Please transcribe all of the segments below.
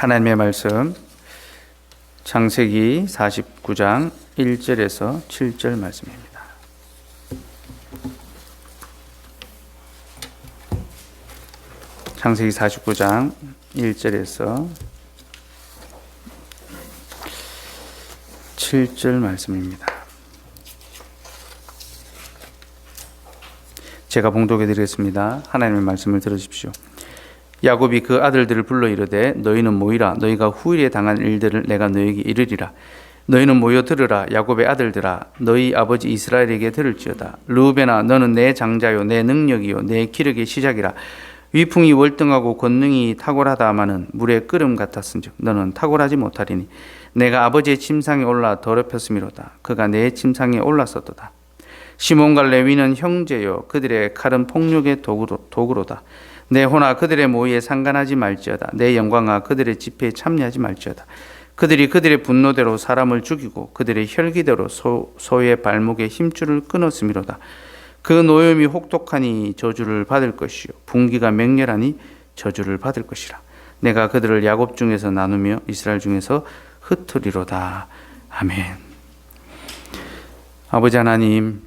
하나님의 말씀 창세기 49장 1절에서 7절 말씀입니다. 창세기 49장 1절에서 7절 말씀입니다. 제가 봉독해 드리겠습니다. 하나님의 말씀을 들으십시오. 야곱이 그 아들들을 불러 이르되 너희는 모이라. 너희가 후일에 당한 일들을 내가 너희에게 이르리라. 너희는 모여 들으라. 야곱의 아들들아, 너희 아버지 이스라엘에게 들을지어다. 르우벤아, 너는 내 장자요 내 능력이요 내 기력의 시작이라. 위풍이 월등하고 권능이 탁월하다마는 물의 끓음 같았은즉 너는 탁월하지 못하리니 내가 아버지의 침상에 올라 더럽혔음이로다. 그가 내 침상에 올랐었도다. 시몬과 레위는 형제요 그들의 칼은 폭력의 도구로다. 내 혼아 그들의 모의에 상관하지 말지어다. 내 영광아 그들의 집회에 참여하지 말지어다. 그들이 그들의 분노대로 사람을 죽이고 그들의 혈기대로 소의 발목에 힘줄을 끊었음이로다. 그 노염이 혹독하니 저주를 받을 것이요 분기가 맹렬하니 저주를 받을 것이라. 내가 그들을 야곱 중에서 나누며 이스라엘 중에서 흩으리로다. 아멘. 아버지 하나님,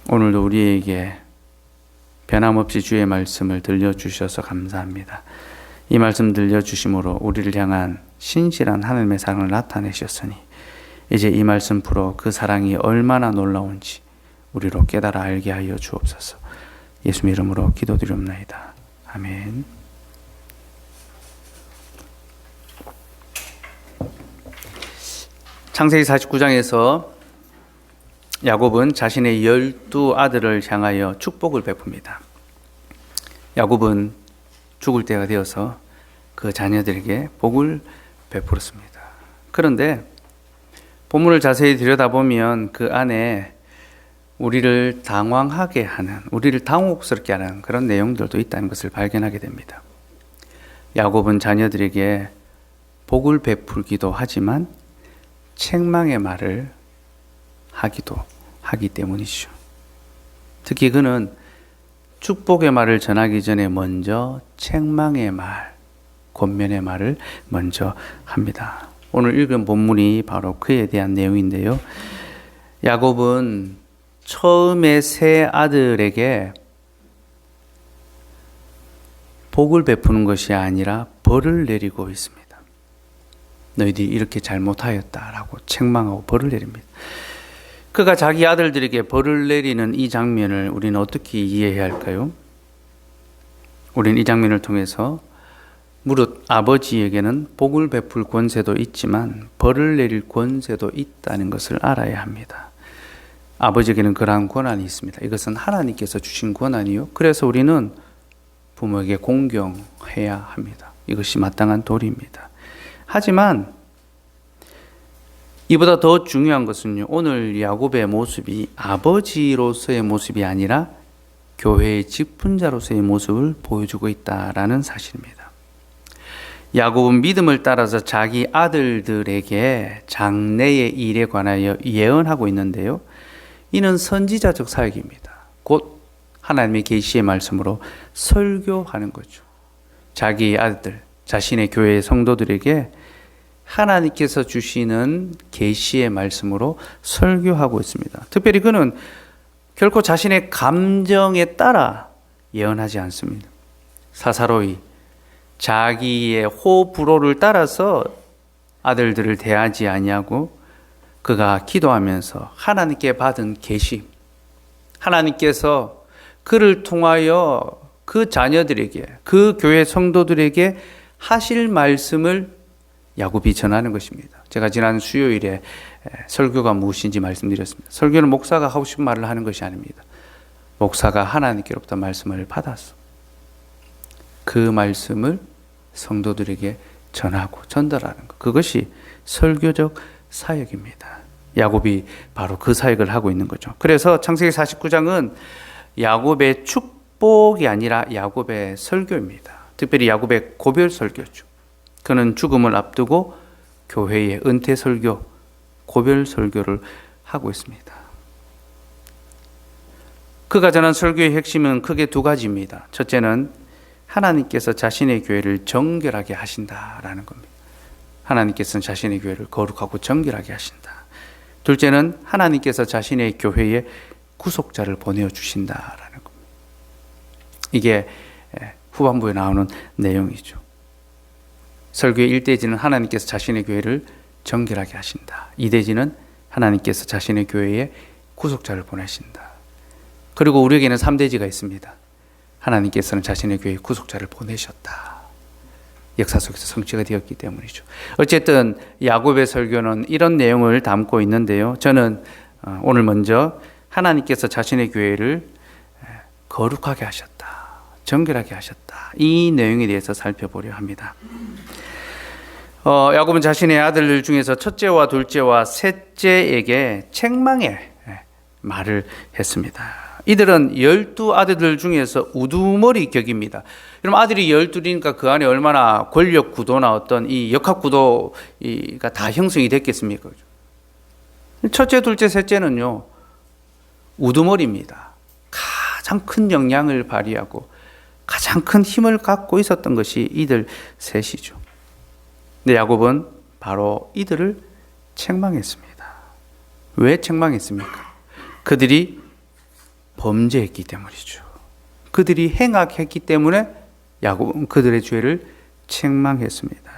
오늘도 우리에게 변함없이 주의 말씀을 들려주셔서 감사합니다. 이 말씀 들려주심으로 우리를 향한 신실한 하나님의 사랑을 나타내셨으니 이제 이 말씀으로 그 사랑이 얼마나 놀라운지 우리로 깨달아 알게 하여 주옵소서. 예수님 이름으로 기도드리옵나이다. 아멘. 창세기 49장에서 야곱은 자신의 12아들을 향하여 축복을 베풉니다. 야곱은 죽을 때가 되어서 그 자녀들에게 복을 베풀었습니다. 그런데 본문을 자세히 들여다보면 그 안에 우리를 당황하게 하는, 우리를 당혹스럽게 하는 그런 내용들도 있다는 것을 발견하게 됩니다. 야곱은 자녀들에게 복을 베풀기도 하지만 책망의 말을 하기도 하기 때문이죠. 특히 그는 축복의 말을 전하기 전에 먼저 책망의 말, 권면의 말을 먼저 합니다. 오늘 읽은 본문이 바로 그에 대한 내용인데요. 야곱은 처음에 세 아들에게 복을 베푸는 것이 아니라 벌을 내리고 있습니다. 너희들이 이렇게 잘못하였다라고 책망하고 벌을 내립니다. 그가 자기 아들들에게 벌을 내리는 이 장면을 우리는 어떻게 이해해야 할까요? 우리는 이 장면을 통해서 무릇 아버지에게는 복을 베풀 권세도 있지만 벌을 내릴 권세도 있다는 것을 알아야 합니다. 아버지에게는 그러한 권한이 있습니다. 이것은 하나님께서 주신 권한이요. 그래서 우리는 부모에게 공경해야 합니다. 이것이 마땅한 도리입니다. 하지만 이보다 더 중요한 것은요, 오늘 야곱의 모습이 아버지로서의 모습이 아니라 교회의 직분자로서의 모습을 보여주고 있다라는 사실입니다. 야곱은 믿음을 따라서 자기 아들들에게 장래의 일에 관하여 예언하고 있는데요, 이는 선지자적 사역입니다. 곧 하나님의 계시의 말씀으로 설교하는 거죠. 자기 아들들, 자신의 교회의 성도들에게 하나님께서 주시는 계시의 말씀으로 설교하고 있습니다. 특별히 그는 결코 자신의 감정에 따라 예언하지 않습니다. 사사로이 자기의 호불호를 따라서 아들들을 대하지 아니하고 그가 기도하면서 하나님께 받은 계시, 하나님께서 그를 통하여 그 자녀들에게, 그 교회 성도들에게 하실 말씀을 야곱이 전하는 것입니다. 제가 지난 수요일에 설교가 무엇인지 말씀드렸습니다. 설교는 목사가 하고 싶은 말을 하는 것이 아닙니다. 목사가 하나님께로부터 말씀을 받아서 그 말씀을 성도들에게 전하고 전달하는 것, 그것이 설교적 사역입니다. 야곱이 바로 그 사역을 하고 있는 거죠. 그래서 창세기 49장은 야곱의 축복이 아니라 야곱의 설교입니다. 특별히 야곱의 고별 설교죠. 그는 죽음을 앞두고 교회의 은퇴 설교, 고별 설교를 하고 있습니다. 그가 전한 설교의 핵심은 크게 두 가지입니다. 첫째는 하나님께서 자신의 교회를 정결하게 하신다라는 겁니다. 하나님께서는 자신의 교회를 거룩하고 정결하게 하신다. 둘째는 하나님께서 자신의 교회에 구속자를 보내주신다라는 겁니다. 이게 후반부에 나오는 내용이죠. 설교의 1대지는 하나님께서 자신의 교회를 정결하게 하신다. 2대지는 하나님께서 자신의 교회에 구속자를 보내신다. 그리고 우리에게는 3대지가 있습니다. 하나님께서는 자신의 교회에 구속자를 보내셨다. 역사 속에서 성취가 되었기 때문이죠. 어쨌든 야곱의 설교는 이런 내용을 담고 있는데요. 저는 오늘 먼저 하나님께서 자신의 교회를 거룩하게 하셨다. 정결하게 하셨다. 이 내용에 대해서 살펴보려 합니다. 야곱은 자신의 아들들 중에서 첫째와 둘째와 셋째에게 책망의 말을 했습니다. 이들은 12아들들 중에서 우두머리 격입니다. 여러분, 아들이 12이니까 그 안에 얼마나 권력 구도나 어떤 이 역학 구도가 다 형성이 됐겠습니까? 첫째, 둘째, 셋째는요, 우두머리입니다. 가장 큰 영향을 발휘하고 가장 큰 힘을 갖고 있었던 것이 이들 셋이죠. 근데 야곱은 바로 이들을 책망했습니다. 왜 책망했습니까? 그들이 범죄했기 때문이죠. 그들이 행악했기 때문에 야곱은 그들의 죄를 책망했습니다.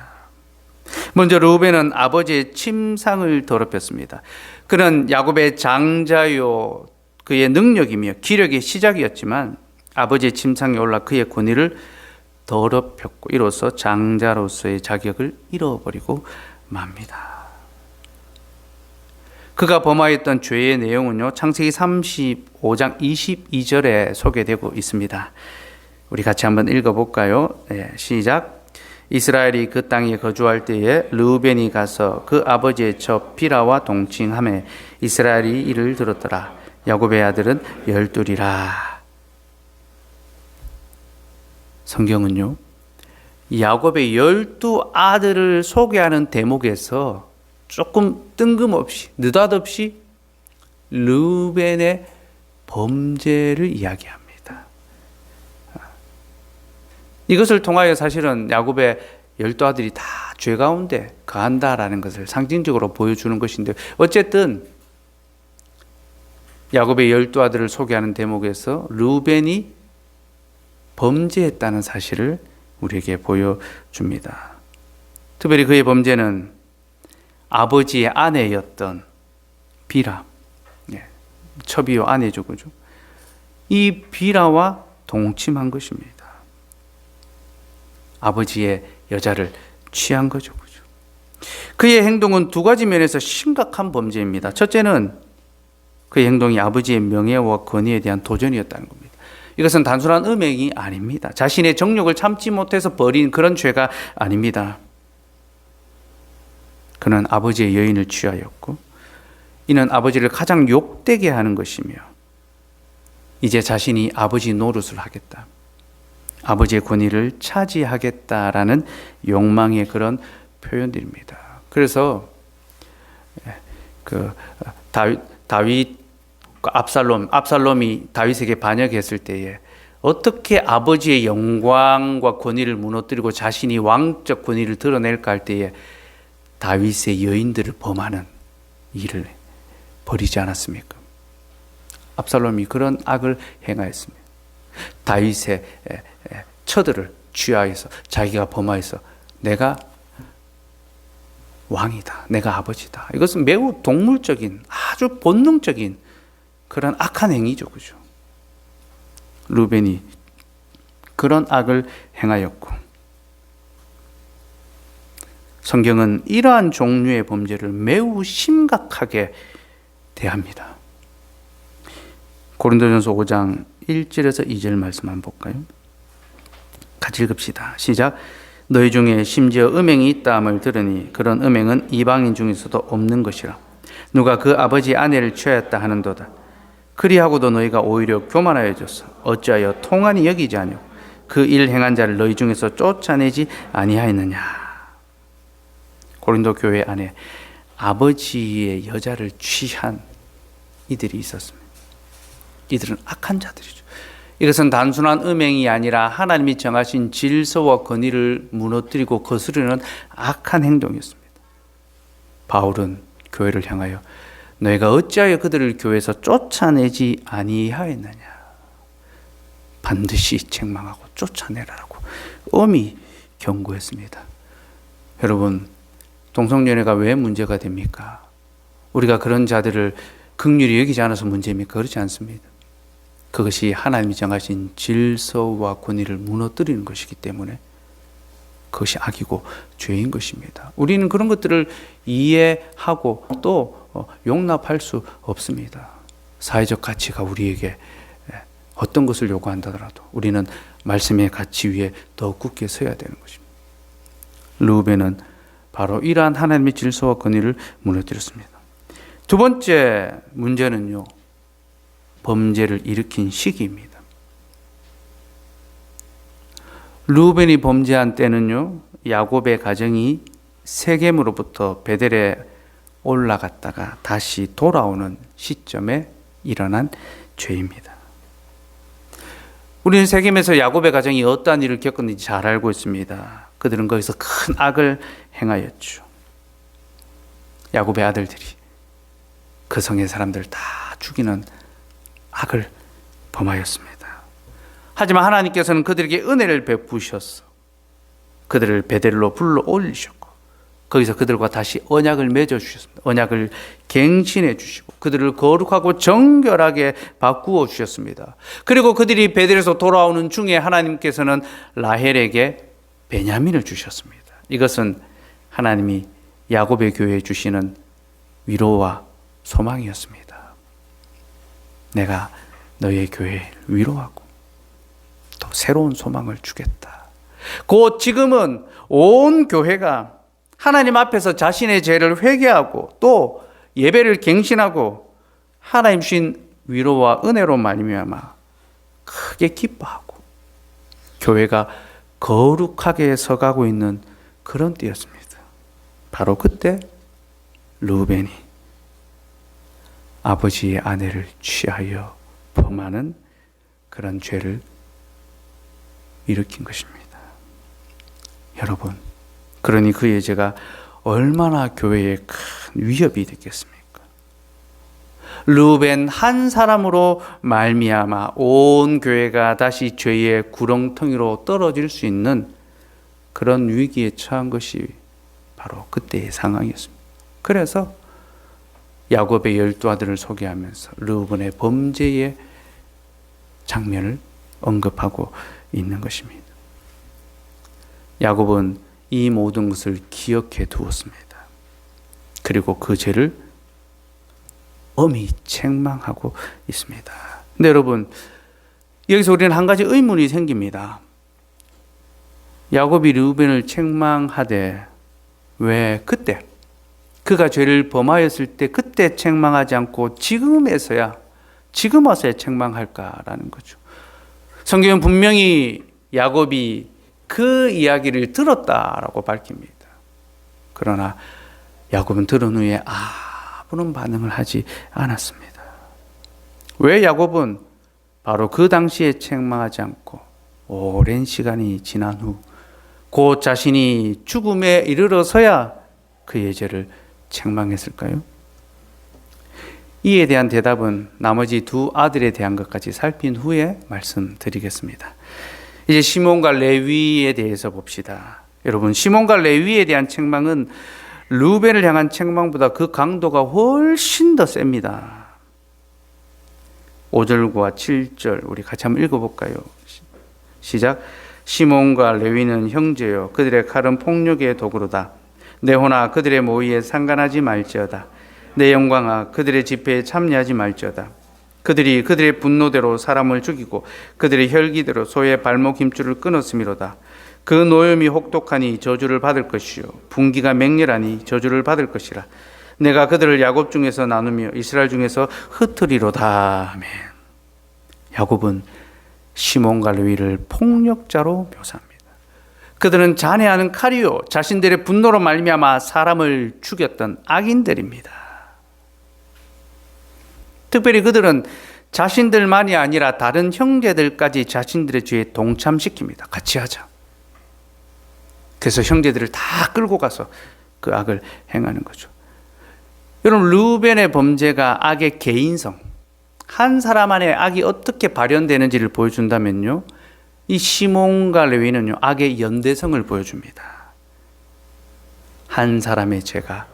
먼저 르우벤은 아버지의 침상을 더럽혔습니다. 그는 야곱의 장자요, 그의 능력이며 기력의 시작이었지만 아버지의 침상에 올라 그의 권위를 더럽혔고 이로써 장자로서의 자격을 잃어버리고 맙니다. 그가 범하였던 죄의 내용은요, 창세기 35장 22절에 소개되고 있습니다. 우리 같이 한번 읽어볼까요? 네, 시작. 이스라엘이 그 땅에 거주할 때에 르우벤이 가서 그 아버지의 첩 비라와 동침하매 이스라엘이 이를 들었더라. 야곱의 아들은 12이라. 성경은요, 야곱의 12아들을 소개하는 대목에서 조금 뜬금없이, 느닷없이 르우벤의 범죄를 이야기합니다. 이것을 통하여 사실은 야곱의 12아들이 다 죄 가운데 거한다라는 것을 상징적으로 보여주는 것인데, 어쨌든 야곱의 12아들을 소개하는 대목에서 르우벤이 범죄했다는 사실을 우리에게 보여줍니다. 특별히 그의 범죄는 아버지의 아내였던 비라, 첩이요 아내죠, 그죠? 이 비라와 동침한 것입니다. 아버지의 여자를 취한 거죠, 그죠? 그의 행동은 두 가지 면에서 심각한 범죄입니다. 첫째는 그의 행동이 아버지의 명예와 권위에 대한 도전이었다는 겁니다. 이것은 단순한 음행이 아닙니다. 자신의 정욕을 참지 못해서 벌인 그런 죄가 아닙니다. 그는 아버지의 여인을 취하였고, 이는 아버지를 가장 욕되게 하는 것이며, 이제 자신이 아버지 노릇을 하겠다, 아버지의 권위를 차지하겠다라는 욕망의 그런 표현들입니다. 그래서 다윗 압살롬이 다윗에게 반역했을 때에 어떻게 아버지의 영광과 권위를 무너뜨리고 자신이 왕적 권위를 드러낼까 할 때에 다윗의 여인들을 범하는 일을 벌이지 않았습니까? 압살롬이 그런 악을 행하였습니다. 다윗의 처들을 취하여서 자기가 범하여서 내가 왕이다, 내가 아버지다. 이것은 매우 동물적인, 아주 본능적인 그런 악한 행위죠, 그죠? 르우벤이 그런 악을 행하였고, 성경은 이러한 종류의 범죄를 매우 심각하게 대합니다. 고린도전서 5장 1절에서 2절 말씀 한번 볼까요? 같이 읽읍시다. 시작. 너희 중에 심지어 음행이 있다함을 들으니 그런 음행은 이방인 중에서도 없는 것이라. 누가 그 아버지 아내를 취하였다 하는도다. 그리하고도 너희가 오히려 교만하여졌어. 어찌하여 통한이 여기지 아니오. 그 일 행한 자를 너희 중에서 쫓아내지 아니하였느냐. 고린도 교회 안에 아버지의 여자를 취한 이들이 있었습니다. 이들은 악한 자들이죠. 이것은 단순한 음행이 아니라 하나님이 정하신 질서와 권위를 무너뜨리고 거스르는 악한 행동이었습니다. 바울은 교회를 향하여 너희가 어찌하여 그들을 교회에서 쫓아내지 아니하였느냐, 반드시 책망하고 쫓아내라라고 엄히 경고했습니다. 여러분, 동성연애가 왜 문제가 됩니까? 우리가 그런 자들을 긍휼히 여기지 않아서 문제입니까? 그렇지 않습니다. 그것이 하나님이 정하신 질서와 권위를 무너뜨리는 것이기 때문에 그것이 악이고 죄인 것입니다. 우리는 그런 것들을 이해하고 또 용납할 수 없습니다. 사회적 가치가 우리에게 어떤 것을 요구한다더라도 우리는 말씀의 가치 위에 더 굳게 서야 되는 것입니다. 르우벤은 바로 이러한 하나님의 질서와 권위를 무너뜨렸습니다. 두 번째 문제는요, 범죄를 일으킨 시기입니다. 르우벤이 범죄한 때는요, 야곱의 가정이 세겜으로부터 베델에 올라갔다가 다시 돌아오는 시점에 일어난 죄입니다. 우리는 세겜에서 야곱의 가정이 어떠한 일을 겪었는지 잘 알고 있습니다. 그들은 거기서 큰 악을 행하였죠. 야곱의 아들들이 그 성의 사람들을 다 죽이는 악을 범하였습니다. 하지만 하나님께서는 그들에게 은혜를 베푸셔서 그들을 베델로 불러 올리셨고 거기서 그들과 다시 언약을 맺어 주셨습니다. 언약을 갱신해 주시고 그들을 거룩하고 정결하게 바꾸어 주셨습니다. 그리고 그들이 베델에서 돌아오는 중에 하나님께서는 라헬에게 베냐민을 주셨습니다. 이것은 하나님이 야곱의 교회에 주시는 위로와 소망이었습니다. 내가 너희의 교회를 위로하고 또 새로운 소망을 주겠다. 곧 지금은 온 교회가 하나님 앞에서 자신의 죄를 회개하고 또 예배를 갱신하고 하나님 주신 위로와 은혜로 말미암아 크게 기뻐하고 교회가 거룩하게 서가고 있는 그런 때였습니다. 바로 그때 르우벤이 아버지의 아내를 취하여 범하는 그런 죄를 일으킨 것입니다. 여러분, 그러니 그의 죄가 얼마나 교회에 큰 위협이 됐겠습니까? 르우벤 한 사람으로 말미암아 온 교회가 다시 죄의 구렁텅이로 떨어질 수 있는 그런 위기에 처한 것이 바로 그때의 상황이었습니다. 그래서 야곱의 12아들을 소개하면서 르우벤의 범죄의 장면을 언급하고 있는 것입니다. 야곱은 이 모든 것을 기억해 두었습니다. 그리고 그 죄를 엄히 책망하고 있습니다. 근데 여러분, 여기서 우리는 한 가지 의문이 생깁니다. 야곱이 르우벤을 책망하되 왜 그때 그가 죄를 범하였을 때 그때 책망하지 않고 지금 와서야 책망할까라는 거죠. 성경은 분명히 야곱이 그 이야기를 들었다라고 밝힙니다. 그러나 야곱은 들은 후에 아무런 반응을 하지 않았습니다. 왜 야곱은 바로 그 당시에 책망하지 않고 오랜 시간이 지난 후 곧 자신이 죽음에 이르러서야 그의 죄를 책망했을까요? 이에 대한 대답은 나머지 두 아들에 대한 것까지 살핀 후에 말씀드리겠습니다. 이제 시몬과 레위에 대해서 봅시다. 여러분, 시몬과 레위에 대한 책망은 르우벤을 향한 책망보다 그 강도가 훨씬 더 셉니다. 5절과 7절 우리 같이 한번 읽어볼까요? 시작. 시몬과 레위는 형제요 그들의 칼은 폭력의 도구로다. 내 호나 그들의 모의에 상관하지 말지어다. 내 영광아 그들의 집회에 참여하지 말지어다. 그들이 그들의 분노대로 사람을 죽이고 그들의 혈기대로 소의 발목 힘줄을 끊었음이로다. 그 노염이 혹독하니 저주를 받을 것이요 분기가 맹렬하니 저주를 받을 것이라. 내가 그들을 야곱 중에서 나누며 이스라엘 중에서 흩으리로다. 아멘. 야곱은 시몬과 레위를 폭력자로 묘사합니다. 그들은 잔해하는 칼이요 자신들의 분노로 말미암아 사람을 죽였던 악인들입니다. 특별히 그들은 자신들만이 아니라 다른 형제들까지 자신들의 죄에 동참시킵니다. 같이 하자. 그래서 형제들을 다 끌고 가서 그 악을 행하는 거죠. 여러분, 르우벤의 범죄가 악의 개인성, 한 사람 안에 악이 어떻게 발현되는지를 보여준다면요, 이 시몬과 레위는요, 악의 연대성을 보여줍니다. 한 사람의 죄가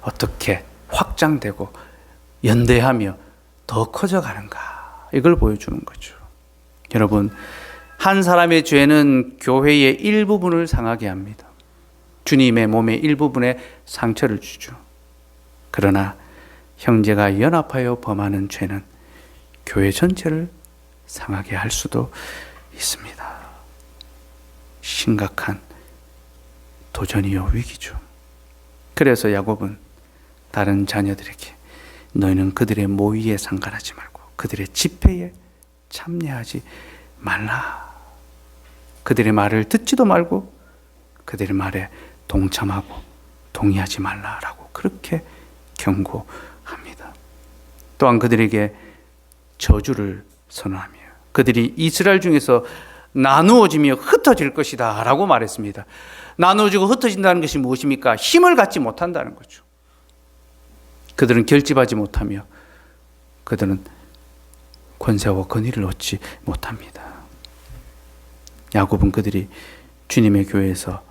어떻게 확장되고 연대하며 더 커져가는가, 이걸 보여주는 거죠. 여러분, 한 사람의 죄는 교회의 일부분을 상하게 합니다. 주님의 몸의 일부분에 상처를 주죠. 그러나 형제가 연합하여 범하는 죄는 교회 전체를 상하게 할 수도 있습니다. 심각한 도전이요, 위기죠. 그래서 야곱은 다른 자녀들에게 너희는 그들의 모의에 상관하지 말고 그들의 집회에 참여하지 말라. 그들의 말을 듣지도 말고 그들의 말에 동참하고 동의하지 말라라고 그렇게 경고합니다. 또한 그들에게 저주를 선언하며 그들이 이스라엘 중에서 나누어지며 흩어질 것이다 라고 말했습니다. 나누어지고 흩어진다는 것이 무엇입니까? 힘을 갖지 못한다는 거죠. 그들은 결집하지 못하며 그들은 권세와 권위를 얻지 못합니다. 야곱은 그들이 주님의 교회에서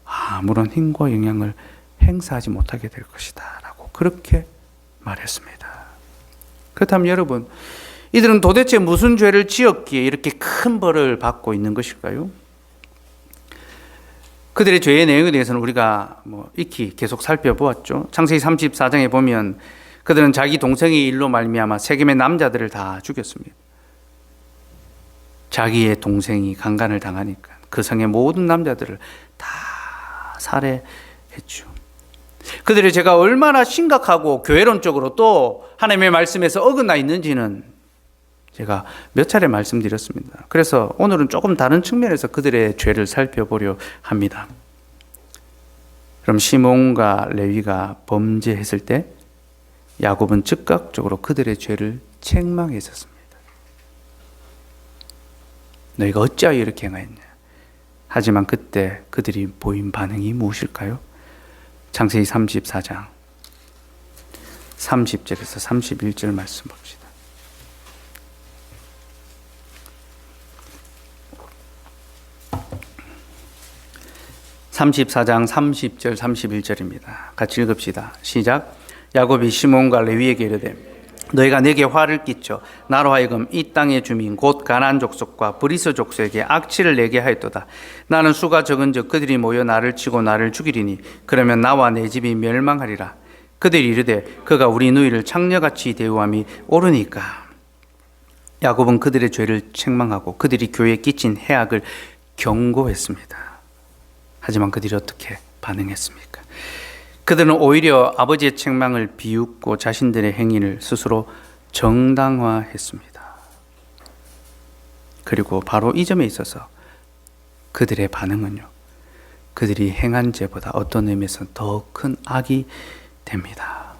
아무런 힘과 영향을 행사하지 못하게 될 것이다 라고 그렇게 말했습니다. 그렇다면 여러분, 이들은 도대체 무슨 죄를 지었기에 이렇게 큰 벌을 받고 있는 것일까요? 그들의 죄의 내용에 대해서는 우리가 익히 계속 살펴보았죠. 창세기 34장에 보면 그들은 자기 동생의 일로 말미암아 세겜의 남자들을 다 죽였습니다. 자기의 동생이 강간을 당하니까 그 성의 모든 남자들을 다 살해했죠. 그들의 죄가 얼마나 심각하고 교회론적으로 또 하나님의 말씀에서 어긋나 있는지는 제가 몇 차례 말씀드렸습니다. 그래서 오늘은 조금 다른 측면에서 그들의 죄를 살펴보려 합니다. 그럼 시몬과 레위가 범죄했을 때 야곱은 즉각적으로 그들의 죄를 책망했었습니다. 너희가 어찌하여 이렇게 행하였냐? 하지만 그때 그들이 보인 반응이 무엇일까요? 창세기 34장 30절에서 31절 말씀 봅시다. 34장 30절 31절입니다. 같이 읽읍시다. 시작. 야곱이 시몬과 레위에게 이르되 너희가 내게 화를 끼쳐 나로 하여금 이 땅의 주민 곧 가나안 족속과 브리스 족속에게 악취를 내게 하였도다. 나는 수가 적은즉 그들이 모여 나를 치고 나를 죽이리니 그러면 나와 내 집이 멸망하리라. 그들이 이르되 그가 우리 누이를 창녀같이 대우함이 옳으니까. 야곱은 그들의 죄를 책망하고 그들이 교회에 끼친 해악을 경고했습니다. 하지만 그들이 어떻게 반응했습니까? 그들은 오히려 아버지의 책망을 비웃고 자신들의 행위를 스스로 정당화했습니다. 그리고 바로 이 점에 있어서 그들의 반응은요, 그들이 행한 죄보다 어떤 의미에서 더 큰 악이 됩니다.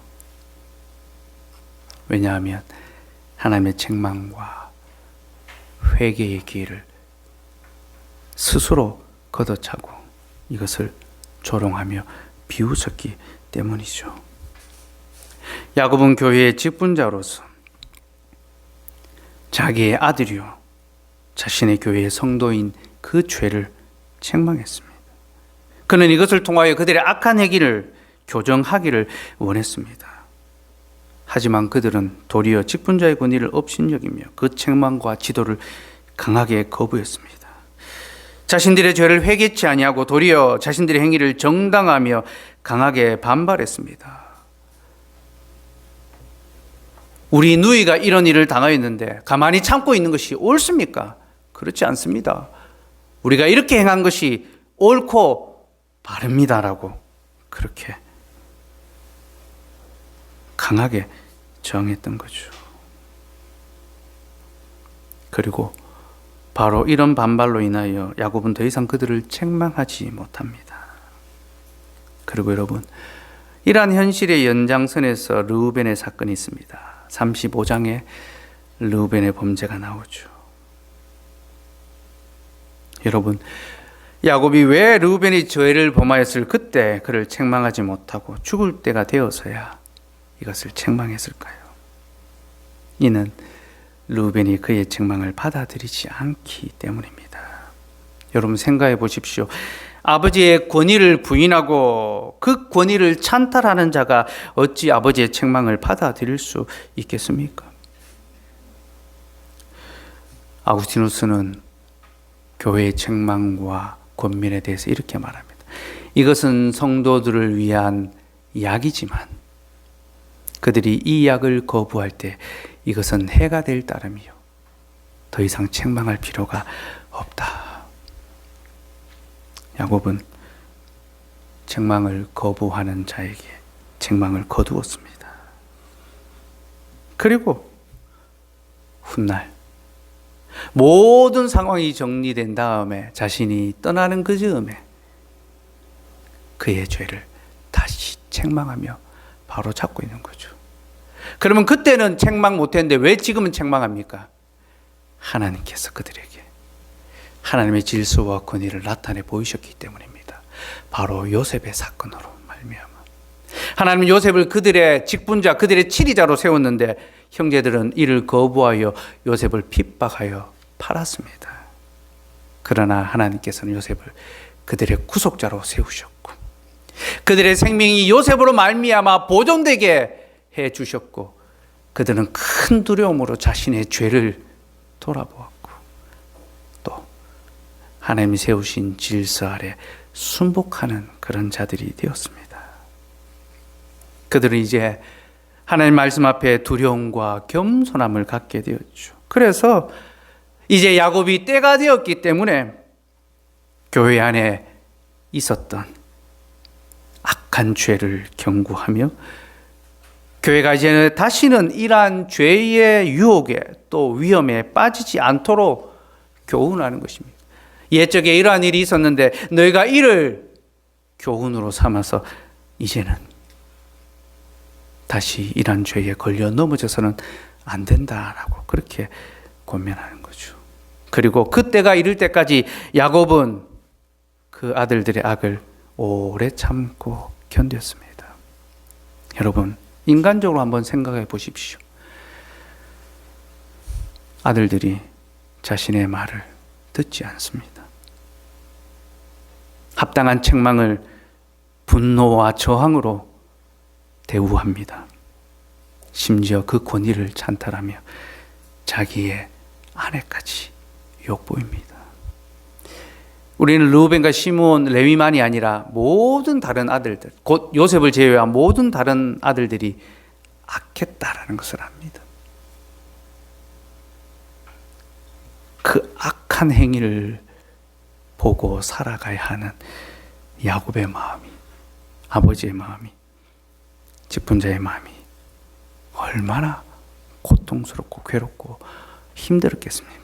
왜냐하면 하나님의 책망과 회개의 기회를 스스로 걷어차고 이것을 조롱하며 비웃었기 때문이죠. 야곱은 교회의 직분자로서 자기의 아들이요 자신의 교회의 성도인 그 죄를 책망했습니다. 그는 이것을 통하여 그들의 악한 행위를 교정하기를 원했습니다. 하지만 그들은 도리어 직분자의 권위를 업신여기며 그 책망과 지도를 강하게 거부했습니다. 자신들의 죄를 회개치 아니하고 도리어 자신들의 행위를 정당화하며 강하게 반발했습니다. 우리 누이가 이런 일을 당하였는데 가만히 참고 있는 것이 옳습니까? 그렇지 않습니다. 우리가 이렇게 행한 것이 옳고 바릅니다라고 그렇게 강하게 정했던 거죠. 그리고 바로 이런 반발로 인하여 야곱은 더 이상 그들을 책망하지 못합니다. 그리고 여러분, 이러한 현실의 연장선에서 르우벤의 사건이 있습니다. 35장에 르우벤의 범죄가 나오죠. 여러분, 야곱이 왜 르우벤이 죄를 범하였을 그때 그를 책망하지 못하고 죽을 때가 되어서야 이것을 책망했을까요? 이는 르우벤이 그의 책망을 받아들이지 않기 때문입니다. 여러분 생각해 보십시오. 아버지의 권위를 부인하고 그 권위를 찬탈하는 자가 어찌 아버지의 책망을 받아들일 수 있겠습니까? 아구스티누스는 교회의 책망과 권면에 대해서 이렇게 말합니다. 이것은 성도들을 위한 약이지만 그들이 이 약을 거부할 때 이것은 해가 될 따름이요 더 이상 책망할 필요가 없다. 야곱은 책망을 거부하는 자에게 책망을 거두었습니다. 그리고 훗날 모든 상황이 정리된 다음에 자신이 떠나는 그 즈음에 그의 죄를 다시 책망하며 바로 잡고 있는 거죠. 그러면 그때는 책망 못했는데 왜 지금은 책망합니까? 하나님께서 그들에게 하나님의 질서와 권위를 나타내 보이셨기 때문입니다. 바로 요셉의 사건으로 말미암아 하나님은 요셉을 그들의 직분자, 그들의 치리자로 세웠는데 형제들은 이를 거부하여 요셉을 핍박하여 팔았습니다. 그러나 하나님께서는 요셉을 그들의 구속자로 세우셨고 그들의 생명이 요셉으로 말미암아 보존되게 해 주셨고 그들은 큰 두려움으로 자신의 죄를 돌아보았고 또 하나님이 세우신 질서 아래 순복하는 그런 자들이 되었습니다. 그들은 이제 하나님 말씀 앞에 두려움과 겸손함을 갖게 되었죠. 그래서 이제 야곱이 때가 되었기 때문에 교회 안에 있었던 악한 죄를 경고하며 교회가 이제는 다시는 이러한 죄의 유혹에 또 위험에 빠지지 않도록 교훈하는 것입니다. 옛적에 이러한 일이 있었는데 너희가 이를 교훈으로 삼아서 이제는 다시 이러한 죄에 걸려 넘어져서는 안 된다라고 그렇게 권면하는 거죠. 그리고 그때가 이를 때까지 야곱은 그 아들들의 악을 오래 참고 견뎠습니다. 여러분 인간적으로 한번 생각해 보십시오. 아들들이 자신의 말을 듣지 않습니다. 합당한 책망을 분노와 저항으로 대우합니다. 심지어 그 권위를 찬탈하며 자기의 아내까지 욕보입니다. 우리는 르우벤과 시므온, 레위만이 아니라 모든 다른 아들들, 곧 요셉을 제외한 모든 다른 아들들이 악했다라는 것을 압니다. 그 악한 행위를 보고 살아가야 하는 야곱의 마음이, 아버지의 마음이, 직분자의 마음이 얼마나 고통스럽고 괴롭고 힘들었겠습니까?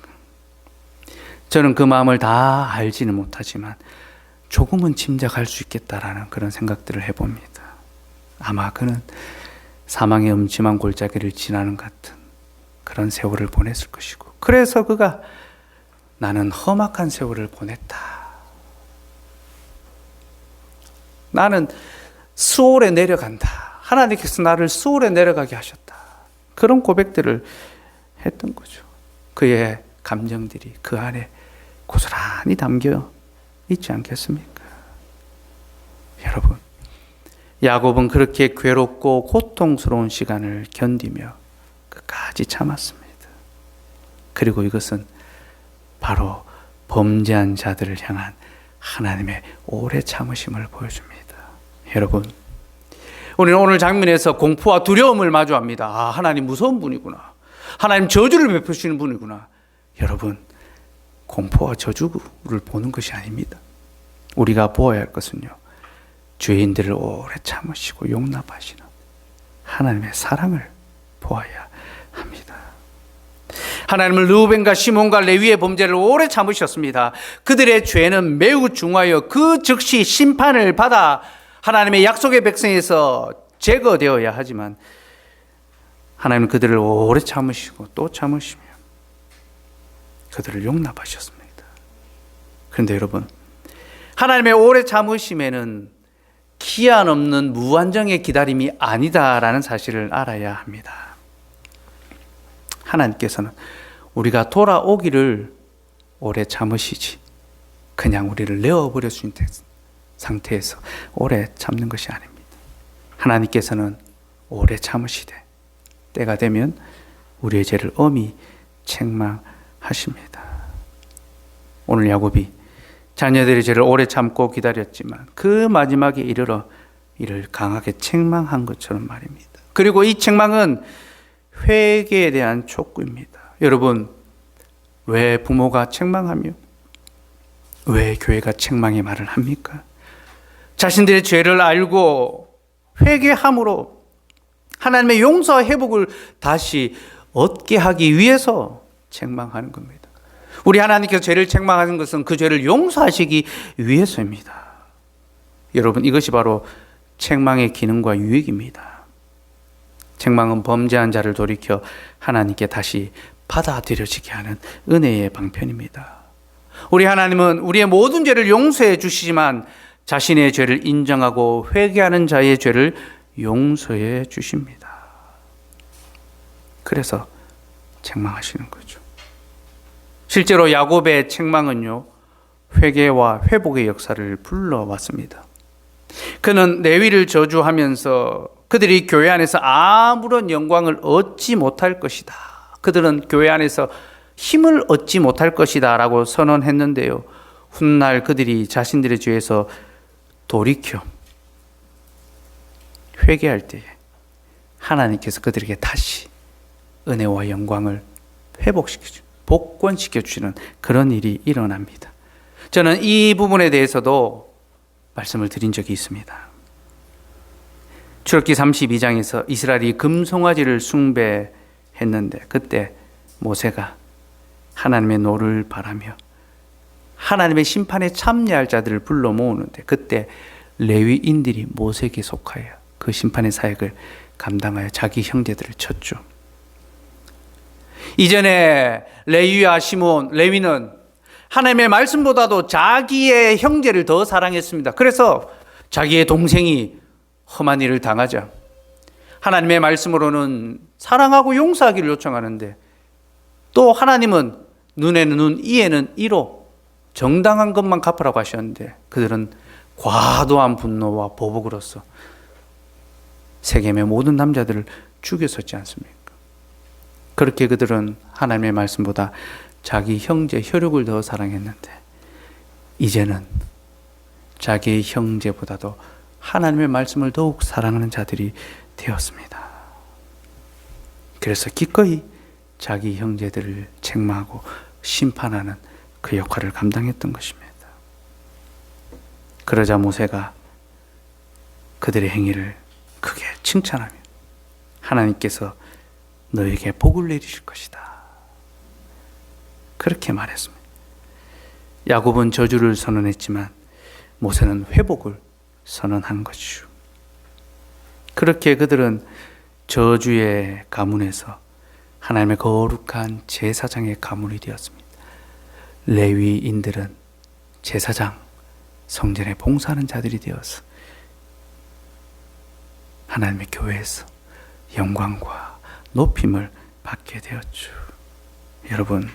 저는 그 마음을 다 알지는 못하지만 조금은 짐작할 수 있겠다라는 그런 생각들을 해봅니다. 아마 그는 사망의 음침한 골짜기를 지나는 같은 그런 세월을 보냈을 것이고 그래서 그가 나는 험악한 세월을 보냈다. 나는 수월에 내려간다. 하나님께서 나를 수월에 내려가게 하셨다. 그런 고백들을 했던 거죠. 그의 감정들이 그 안에 고스란히 담겨 있지 않겠습니까? 여러분, 야곱은 그렇게 괴롭고 고통스러운 시간을 견디며 끝까지 참았습니다. 그리고 이것은 바로 범죄한 자들을 향한 하나님의 오래 참으심을 보여줍니다. 여러분, 우리는 오늘 장면에서 공포와 두려움을 마주합니다. 아, 하나님 무서운 분이구나. 하나님 저주를 베푸시는 분이구나. 여러분, 공포와 저주를 보는 것이 아닙니다. 우리가 보아야 할 것은요, 죄인들을 오래 참으시고 용납하시는 하나님의 사랑을 보아야 합니다. 하나님은 르우벤과 시몬과 레위의 범죄를 오래 참으셨습니다. 그들의 죄는 매우 중하여 그 즉시 심판을 받아 하나님의 약속의 백성에서 제거되어야 하지만 하나님은 그들을 오래 참으시고 또 참으시며 그들을 용납하셨습니다. 그런데 여러분, 하나님의 오래 참으심에는 기한 없는 무한정의 기다림이 아니다라는 사실을 알아야 합니다. 하나님께서는 우리가 돌아오기를 오래 참으시지 그냥 우리를 내어버릴 수 있는 상태에서 오래 참는 것이 아닙니다. 하나님께서는 오래 참으시되 때가 되면 우리의 죄를 엄히 책망하십니다. 오늘 야곱이 자녀들의 죄를 오래 참고 기다렸지만 그 마지막에 이르러 이를 강하게 책망한 것처럼 말입니다. 그리고 이 책망은 회개에 대한 촉구입니다. 여러분, 왜 부모가 책망하며 왜 교회가 책망의 말을 합니까? 자신들의 죄를 알고 회개함으로 하나님의 용서와 회복을 다시 얻게 하기 위해서 책망하는 겁니다. 우리 하나님께서 죄를 책망하는 것은 그 죄를 용서하시기 위해서입니다. 여러분, 이것이 바로 책망의 기능과 유익입니다. 책망은 범죄한 자를 돌이켜 하나님께 다시 받아들여지게 하는 은혜의 방편입니다. 우리 하나님은 우리의 모든 죄를 용서해 주시지만 자신의 죄를 인정하고 회개하는 자의 죄를 용서해 주십니다. 그래서 책망하시는 거죠. 실제로 야곱의 책망은요, 회개와 회복의 역사를 불러왔습니다. 그는 레위를 저주하면서 그들이 교회 안에서 아무런 영광을 얻지 못할 것이다. 그들은 교회 안에서 힘을 얻지 못할 것이다 라고 선언했는데요. 훗날 그들이 자신들의 죄에서 돌이켜 회개할 때에 하나님께서 그들에게 다시 은혜와 영광을 회복시켜주는, 복권시켜주는 그런 일이 일어납니다. 저는 이 부분에 대해서도 말씀을 드린 적이 있습니다. 출애굽기 32장에서 이스라엘이 금송아지를 숭배했는데 그때 모세가 하나님의 노를 바라며 하나님의 심판에 참여할 자들을 불러 모으는데 그때 레위인들이 모세에게 속하여 그 심판의 사역을 감당하여 자기 형제들을 쳤죠. 이전에 레위와 시몬, 레위는 하나님의 말씀보다도 자기의 형제를 더 사랑했습니다. 그래서 자기의 동생이 험한 일을 당하자 하나님의 말씀으로는 사랑하고 용서하기를 요청하는데 또 하나님은 눈에는 눈, 이에는 이로 정당한 것만 갚으라고 하셨는데 그들은 과도한 분노와 보복으로서 세겜의 모든 남자들을 죽였었지 않습니까? 그렇게 그들은 하나님의 말씀보다 자기 형제 혈육을 더 사랑했는데 이제는 자기 형제보다도 하나님의 말씀을 더욱 사랑하는 자들이 되었습니다. 그래서 기꺼이 자기 형제들을 책망하고 심판하는 그 역할을 감당했던 것입니다. 그러자 모세가 그들의 행위를 크게 칭찬하며 하나님께서 너에게 복을 내리실 것이다. 그렇게 말했습니다. 야곱은 저주를 선언했지만 모세는 회복을 선언한 것이죠. 그렇게 그들은 저주의 가문에서 하나님의 거룩한 제사장의 가문이 되었습니다. 레위인들은 제사장, 성전에 봉사하는 자들이 되어서 하나님의 교회에서 영광과 높임을 받게 되었죠. 여러분,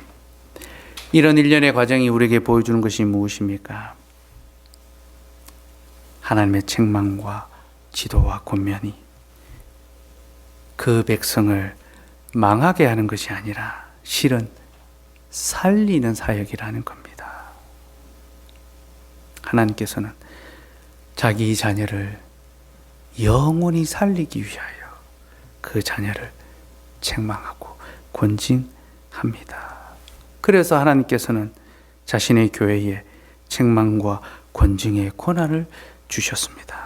이런 일련의 과정이 우리에게 보여주는 것이 무엇입니까? 하나님의 책망과 지도와 권면이 그 백성을 망하게 하는 것이 아니라 실은 살리는 사역이라는 겁니다. 하나님께서는 자기 자녀를 영원히 살리기 위하여 그 자녀를 책망하고 권징합니다. 그래서 하나님께서는 자신의 교회에 책망과 권징의 권한을 주셨습니다.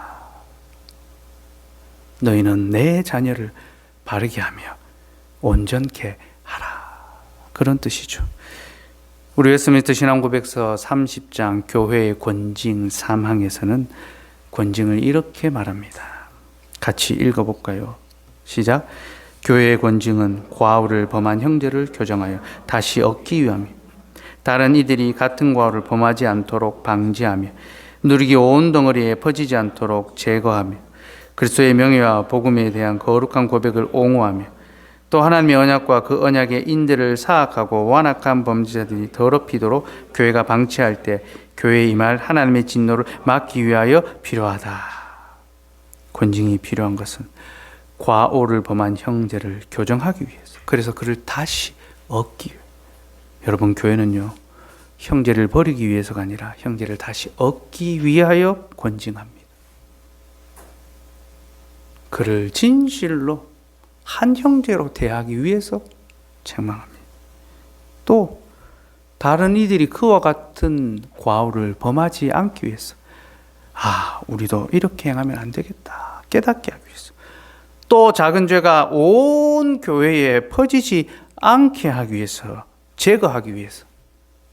너희는 내 자녀를 바르게 하며 온전케 하라. 그런 뜻이죠. 우리 웨스트민스터 신앙고백서 30장 교회의 권징 3항에서는 권징을 이렇게 말합니다. 같이 읽어볼까요? 시작. 교회의 권징은 과오를 범한 형제를 교정하여 다시 얻기 위함이며 다른 이들이 같은 과오를 범하지 않도록 방지하며 누룩이 온 덩어리에 퍼지지 않도록 제거하며 그리스도의 명예와 복음에 대한 거룩한 고백을 옹호하며 또 하나님의 언약과 그 언약의 인들을 사악하고 완악한 범죄자들이 더럽히도록 교회가 방치할 때 교회에 임할 하나님의 진노를 막기 위하여 필요하다. 권징이 필요한 것은 과오를 범한 형제를 교정하기 위해서, 그래서 그를 다시 얻기 위해. 여러분, 교회는요 형제를 버리기 위해서가 아니라 형제를 다시 얻기 위하여 권징합니다. 그를 진실로 한 형제로 대하기 위해서 책망합니다. 또 다른 이들이 그와 같은 과오를 범하지 않기 위해서 우리도 이렇게 행하면 안 되겠다 깨닫게 하기 위해서, 또 작은 죄가 온 교회에 퍼지지 않게 하기 위해서, 제거하기 위해서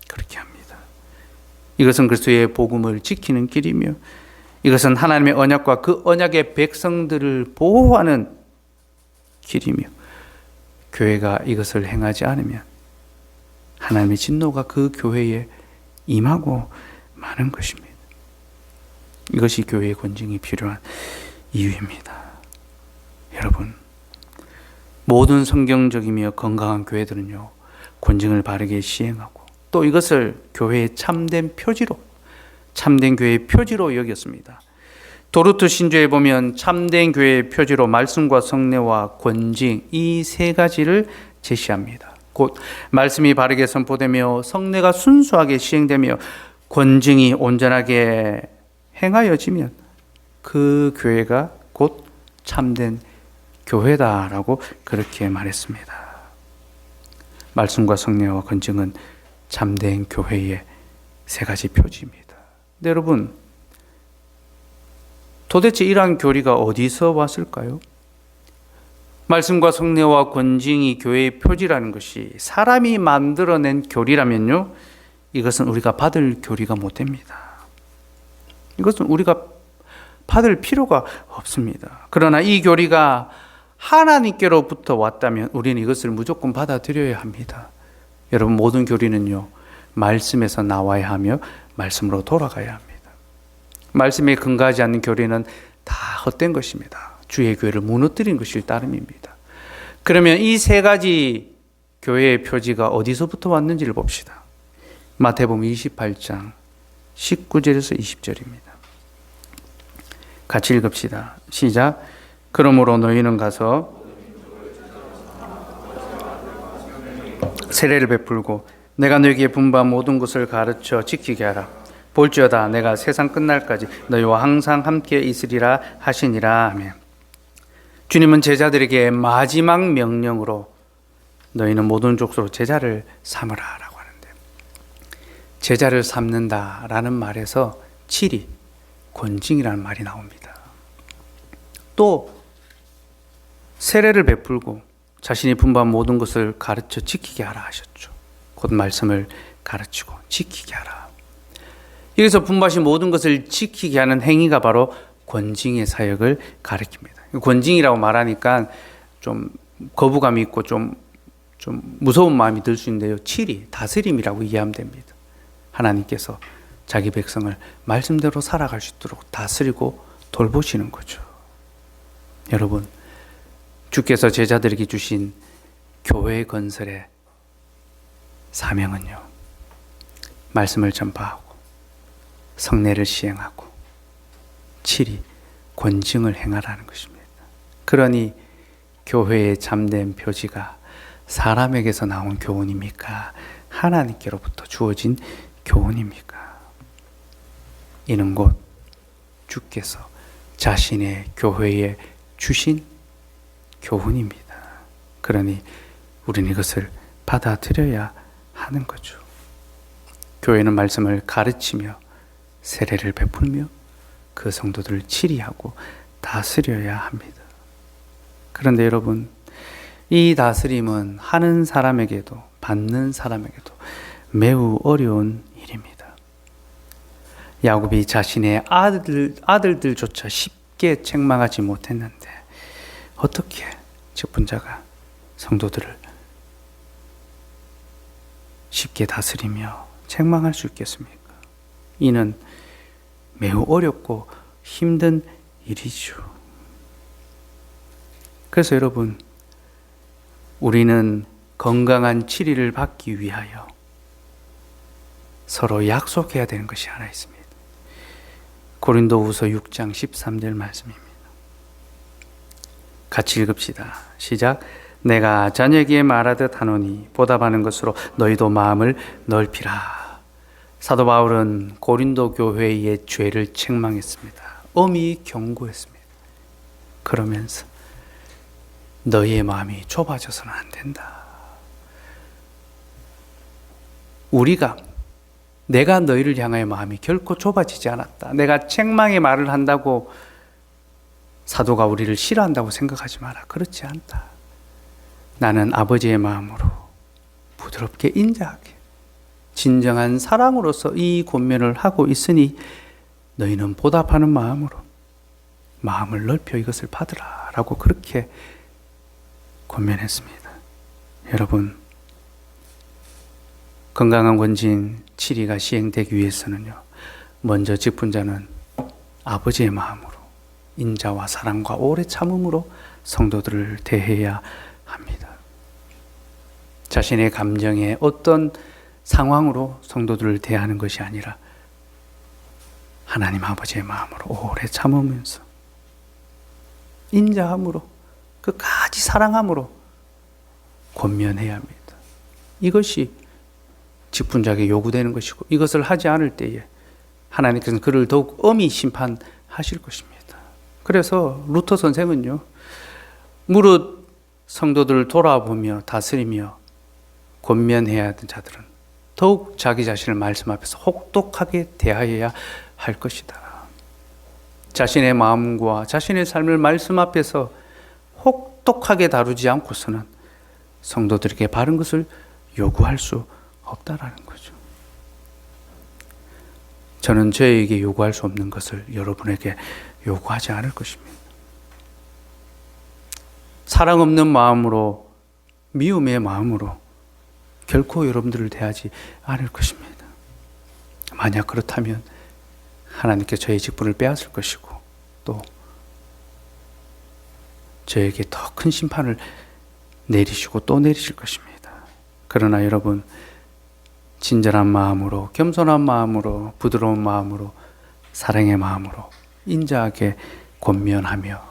그렇게 합니다. 이것은 그리스도의 복음을 지키는 길이며 이것은 하나님의 언약과 그 언약의 백성들을 보호하는 길이며 교회가 이것을 행하지 않으면 하나님의 진노가 그 교회에 임하고 마는 것입니다. 이것이 교회의 권징이 필요한 이유입니다. 여러분, 모든 성경적이며 건강한 교회들은요 권징을 바르게 시행하고 또 이것을 교회의 참된 표지로, 참된 교회의 표지로 여겼습니다. 도르트 신조에 보면 참된 교회의 표지로 말씀과 성례와 권징 이 세 가지를 제시합니다. 곧 말씀이 바르게 선포되며 성례가 순수하게 시행되며 권징이 온전하게 행하여지면 그 교회가 곧 참된 교회다라고 그렇게 말했습니다. 말씀과 성례와 권징은 참된 교회의 세 가지 표지입니다. 근데 여러분, 도대체 이러한 교리가 어디서 왔을까요? 말씀과 성례와 권징이 교회의 표지라는 것이 사람이 만들어낸 교리라면요, 이것은 우리가 받을 교리가 못 됩니다. 이것은 우리가 받을 필요가 없습니다. 그러나 이 교리가 하나님께로부터 왔다면 우리는 이것을 무조건 받아들여야 합니다. 여러분, 모든 교리는요 말씀에서 나와야 하며 말씀으로 돌아가야 합니다. 말씀에 근거하지 않는 교리는 다 헛된 것입니다. 주의 교회를 무너뜨린 것일 따름입니다. 그러면 이 세 가지 교회의 표지가 어디서부터 왔는지를 봅시다. 마태복음 28장 19절에서 20절입니다. 같이 읽읍시다. 시작. 그러므로 너희는 가서 세례를 베풀고 내가 너희에게 분부한 모든 것을 가르쳐 지키게 하라. 볼지어다 내가 세상 끝날까지 너희와 항상 함께 있으리라 하시니라. 아멘. 주님은 제자들에게 마지막 명령으로 너희는 모든 족속으로 제자를 삼으라 라고 하는데, 제자를 삼는다라는 말에서 칠이 권징이라는 말이 나옵니다. 또 세례를 베풀고 자신이 분부한 모든 것을 가르쳐 지키게 하라 하셨죠. 곧 말씀을 가르치고 지키게 하라. 여기서 분부하신 모든 것을 지키게 하는 행위가 바로 권징의 사역을 가리킵니다. 권징이라고 말하니까 좀 거부감이 있고 좀 무서운 마음이 들 수 있는데요, 칠이 다스림이라고 이해하면 됩니다. 하나님께서 자기 백성을 말씀대로 살아갈 수 있도록 다스리고 돌보시는 거죠. 여러분, 주께서 제자들에게 주신 교회 건설의 사명은요, 말씀을 전파하고 성례를 시행하고 칠이 권징을 행하라는 것입니다. 그러니 교회의 참된 표지가 사람에게서 나온 교훈입니까? 하나님께로부터 주어진 교훈입니까? 이는 곧 주께서 자신의 교회에 주신 교훈입니다. 그러니 우리는 이것을 받아들여야 하는 거죠. 교회는 말씀을 가르치며 세례를 베풀며 그 성도들을 치리하고 다스려야 합니다. 그런데 여러분, 이 다스림은 하는 사람에게도 받는 사람에게도 매우 어려운 일입니다. 야곱이 자신의 아들들조차 쉽게 책망하지 못했는데 어떻게 직분자가 성도들을 쉽게 다스리며 책망할 수 있겠습니까? 이는 매우 어렵고 힘든 일이죠. 그래서 여러분, 우리는 건강한 치리를 받기 위하여 서로 약속해야 되는 것이 하나 있습니다. 고린도후서 6장 13절 말씀입니다. 같이 읽읍시다. 시작. 내가 자녀에게 말하듯 하노니 보답하는 것으로 너희도 마음을 넓히라. 사도 바울은 고린도 교회의 죄를 책망했습니다. 엄히 경고했습니다. 그러면서 너희의 마음이 좁아져서는 안 된다. 내가 너희를 향하여 마음이 결코 좁아지지 않았다. 내가 책망의 말을 한다고 사도가 우리를 싫어한다고 생각하지 마라. 그렇지 않다. 나는 아버지의 마음으로 부드럽게 인자하게 진정한 사랑으로서 이 권면을 하고 있으니 너희는 보답하는 마음으로 마음을 넓혀 이것을 받으라 라고 그렇게 권면했습니다. 여러분, 건강한 권진 치리가 시행되기 위해서는요, 먼저 직분자는 아버지의 마음으로 인자와 사랑과 오래 참음으로 성도들을 대해야 합니다. 자신의 감정에 어떤 상황으로 성도들을 대하는 것이 아니라 하나님 아버지의 마음으로 오래 참으면서 인자함으로 끝까지 사랑함으로 권면해야 합니다. 이것이 직분자에게 요구되는 것이고, 이것을 하지 않을 때에 하나님께서는 그를 더욱 엄히 심판하실 것입니다. 그래서 루터 선생은요, 무릇 성도들을 돌아보며 다스리며 권면해야 하는 자들은 더욱 자기 자신을 말씀 앞에서 혹독하게 대하여야 할 것이다. 자신의 마음과 자신의 삶을 말씀 앞에서 혹독하게 다루지 않고서는 성도들에게 바른 것을 요구할 수 없다라는 거죠. 저는 저에게 요구할 수 없는 것을 여러분에게 요구하지 않을 것입니다. 사랑 없는 마음으로, 미움의 마음으로 결코 여러분들을 대하지 않을 것입니다. 만약 그렇다면 하나님께 저의 직분을 빼앗을 것이고, 또 저에게 더 큰 심판을 내리시고 또 내리실 것입니다. 그러나 여러분, 친절한 마음으로, 겸손한 마음으로, 부드러운 마음으로, 사랑의 마음으로 인자하게 권면하며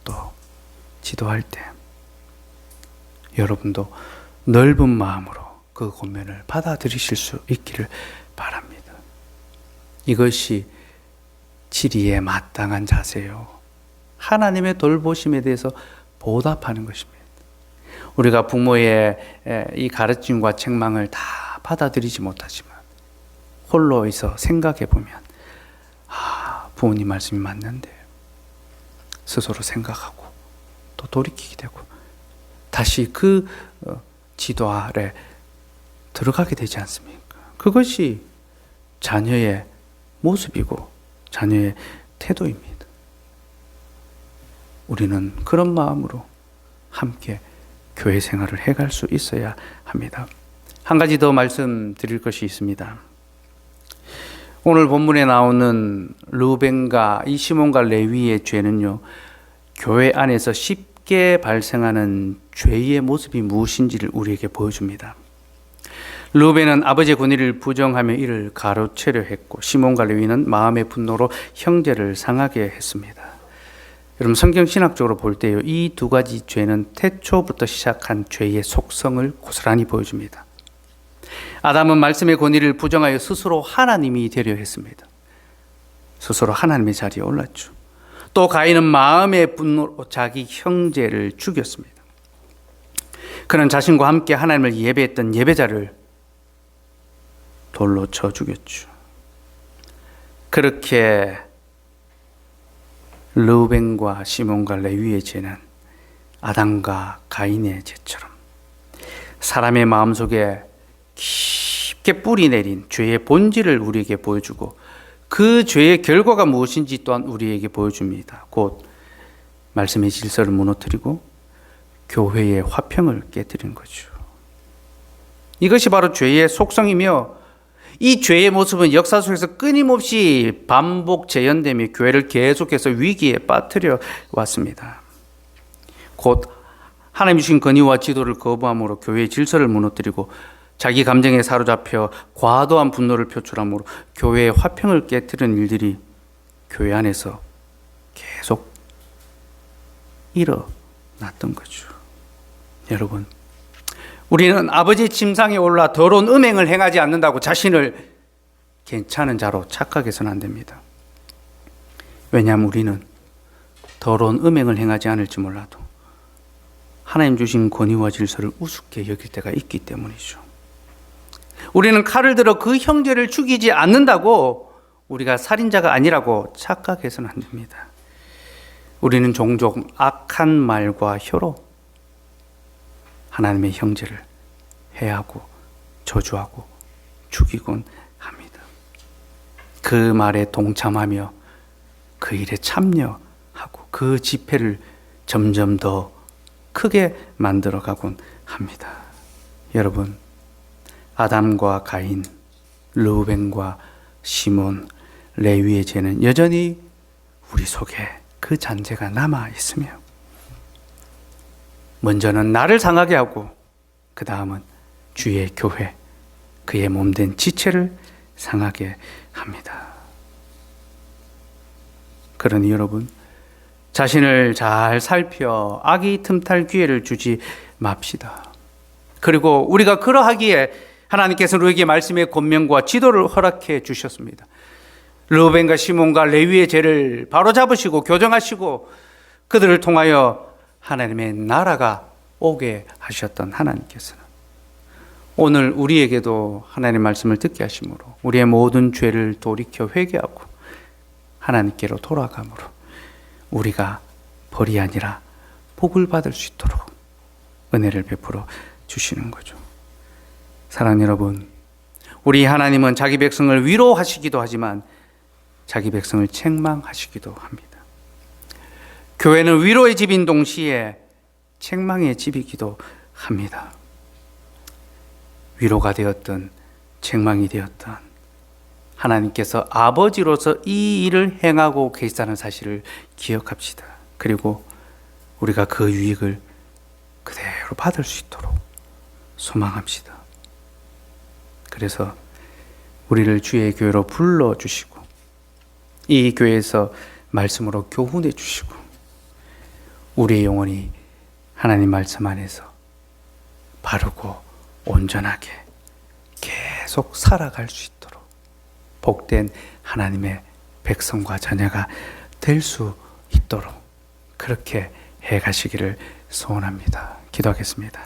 또 지도할 때 여러분도 넓은 마음으로 그 권면을 받아들이실 수 있기를 바랍니다. 이것이 치리에 마땅한 자세요. 하나님의 돌보심에 대해서 보답하는 것입니다. 우리가 부모의 이 가르침과 책망을 다 받아들이지 못하지만 홀로 있어 생각해 보면, 부모님 말씀이 맞는데 스스로 생각하고 또 돌이키게 되고 다시 그 지도 아래 들어가게 되지 않습니까? 그것이 자녀의 모습이고 자녀의 태도입니다. 우리는 그런 마음으로 함께 교회 생활을 해갈 수 있어야 합니다. 한 가지 더 말씀드릴 것이 있습니다. 오늘 본문에 나오는 르우벤과 이 시몬과 레위의 죄는요, 교회 안에서 쉽게 발생하는 죄의 모습이 무엇인지를 우리에게 보여줍니다. 르우벤은 아버지의 권위를 부정하며 이를 가로채려 했고, 시몬과 레위는 마음의 분노로 형제를 상하게 했습니다. 여러분, 성경 신학적으로 볼 때요, 이 두 가지 죄는 태초부터 시작한 죄의 속성을 고스란히 보여줍니다. 아담은 말씀의 권위를 부정하여 스스로 하나님이 되려 했습니다. 스스로 하나님의 자리에 올랐죠. 또 가인은 마음의 분노로 자기 형제를 죽였습니다. 그는 자신과 함께 하나님을 예배했던 예배자를 돌로 쳐 죽였죠. 그렇게 르우벤과 시몬과 레위의 죄는 아담과 가인의 죄처럼 사람의 마음속에 깊게 뿌리 내린 죄의 본질을 우리에게 보여주고, 그 죄의 결과가 무엇인지 또한 우리에게 보여줍니다. 곧 말씀의 질서를 무너뜨리고 교회의 화평을 깨뜨린 거죠. 이것이 바로 죄의 속성이며 이 죄의 모습은 역사 속에서 끊임없이 반복 재현되며 교회를 계속해서 위기에 빠뜨려 왔습니다. 곧 하나님 주신 권위와 지도를 거부함으로 교회의 질서를 무너뜨리고 자기 감정에 사로잡혀 과도한 분노를 표출함으로 교회의 화평을 깨뜨리는 일들이 교회 안에서 계속 일어났던 거죠. 여러분, 우리는 아버지 침상에 올라 더러운 음행을 행하지 않는다고 자신을 괜찮은 자로 착각해서는 안 됩니다. 왜냐하면 우리는 더러운 음행을 행하지 않을지 몰라도 하나님 주신 권위와 질서를 우습게 여길 때가 있기 때문이죠. 우리는 칼을 들어 그 형제를 죽이지 않는다고 우리가 살인자가 아니라고 착각해서는 안 됩니다. 우리는 종종 악한 말과 혀로 하나님의 형제를 해하고 저주하고 죽이곤 합니다. 그 말에 동참하며 그 일에 참여하고 그 집회를 점점 더 크게 만들어가곤 합니다. 여러분, 아담과 가인, 르우벤과 시몬, 레위의 죄는 여전히 우리 속에 그 잔재가 남아 있으며 먼저는 나를 상하게 하고 그 다음은 주의 교회, 그의 몸된 지체를 상하게 합니다. 그러니 여러분, 자신을 잘 살펴 악이 틈탈 기회를 주지 맙시다. 그리고 우리가 그러하기에 하나님께서는 우리에게 말씀의 권면과 지도를 허락해 주셨습니다. 르우벤과 시몬과 레위의 죄를 바로잡으시고 교정하시고 그들을 통하여 하나님의 나라가 오게 하셨던 하나님께서는 오늘 우리에게도 하나님의 말씀을 듣게 하심으로 우리의 모든 죄를 돌이켜 회개하고 하나님께로 돌아감으로 우리가 벌이 아니라 복을 받을 수 있도록 은혜를 베풀어 주시는 거죠. 사랑하는 여러분, 우리 하나님은 자기 백성을 위로하시기도 하지만 자기 백성을 책망하시기도 합니다. 교회는 위로의 집인 동시에 책망의 집이기도 합니다. 위로가 되었든 책망이 되었든 하나님께서 아버지로서 이 일을 행하고 계시다는 사실을 기억합시다. 그리고 우리가 그 유익을 그대로 받을 수 있도록 소망합시다. 그래서 우리를 주의 교회로 불러주시고 이 교회에서 말씀으로 교훈해 주시고 우리의 영혼이 하나님 말씀 안에서 바르고 온전하게 계속 살아갈 수 있도록 복된 하나님의 백성과 자녀가 될 수 있도록 그렇게 해 가시기를 소원합니다. 기도하겠습니다.